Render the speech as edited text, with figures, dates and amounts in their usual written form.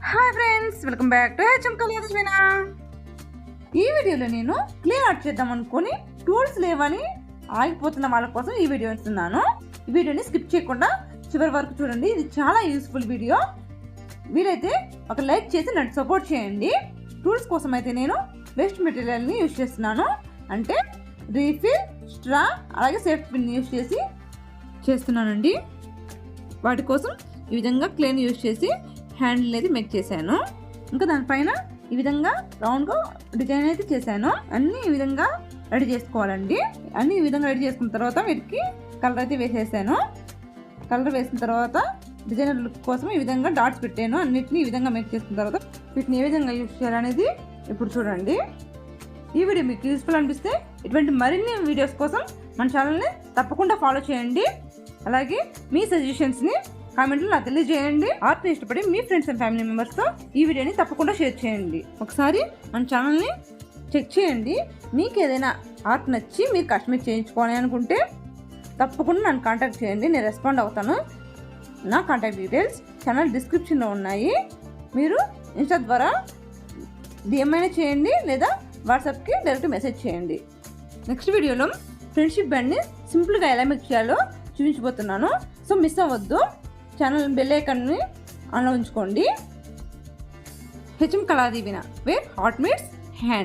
Hi friends, welcome back to HM కళ్యాణ. ఈ వీడియోలో నేను క్లే ఆర్ట్ చేద్దాం అనుకుని టూల్స్ లేవని ఆగిపోతున్న వాళ్ళ కోసం ఈ వీడియో ఇస్తున్నాను. ఈ వీడియోని స్కిప్ చేయకుండా చివరి వరకు చూడండి. ఇది చాలా యూస్ఫుల్ వీడియో. వీలైతే ఒక లైక్ చేసి నన్ను సపోర్ట్ చేయండి. టూల్స్ కోసం అయితే నేను వేస్ట్ మెటీరియల్ని యూజ్ చేస్తున్నాను. అంటే రీఫిల్, స్ట్రా, అలాగే సేఫ్టీ పిన్ యూజ్ చేసి చేస్తున్నానండి. వాటి కోసం ఈ విధంగా క్లేని యూజ్ చేసి హ్యాండిల్ అయితే మేక్ చేశాను. ఇంకా దానిపైన ఈ విధంగా రౌండ్గా డిజైన్ అయితే చేశాను. అన్నీ ఈ విధంగా రెడీ చేసుకోవాలండి. అన్నీ ఈ విధంగా రెడీ చేసుకున్న తర్వాత వీటికి కలర్ అయితే వేసేసాను. కలర్ వేసిన తర్వాత డిజైనర్ లుక్ కోసం ఈ విధంగా డాట్స్ పెట్టాను. అన్నిటిని ఈ విధంగా మేక్ చేసుకున్న తర్వాత వీటిని ఏ విధంగా యూజ్ చేయాలనేది ఇప్పుడు చూడండి. ఈ వీడియో మీకు యూస్ఫుల్ అనిపిస్తే ఇటువంటి మరిన్ని వీడియోస్ కోసం మన ఛానల్ని తప్పకుండా ఫాలో చేయండి. అలాగే మీ సజెషన్స్ని కామెంట్లో నాకు తెలియజేయండి. ఆర్ట్ని ఇష్టపడి మీ ఫ్రెండ్స్ అండ్ ఫ్యామిలీ మెంబర్స్తో ఈ వీడియోని తప్పకుండా షేర్ చేయండి. ఒకసారి మన ఛానల్ని చెక్ చేయండి. మీకు ఏదైనా ఆర్ట్ నచ్చి మీరు కస్టమైజ్ చేయించుకోవాలి అనుకుంటే తప్పకుండా నన్ను కాంటాక్ట్ చేయండి. నేను రెస్పాండ్ అవుతాను. నా కాంటాక్ట్ డీటెయిల్స్ ఛానల్ డిస్క్రిప్షన్లో ఉన్నాయి. మీరు ఇన్స్టా ద్వారా డిఎం అయినా చేయండి, లేదా వాట్సాప్కి డైరెక్ట్ మెసేజ్ చేయండి. నెక్స్ట్ వీడియోలో ఫ్రెండ్షిప్ బ్యాండ్ని సింపుల్గా ఎలా మేక్ చేయాలో చూపించబోతున్నాను. సో మిస్ అవ్వద్దు. ఛానల్ బెల్ ఐకాన్ని ఆన్లో ఉంచుకోండి. హెచ్ఎం కళాదీపిన, వేర్ హార్ట్ మీట్స్ హ్యాండ్.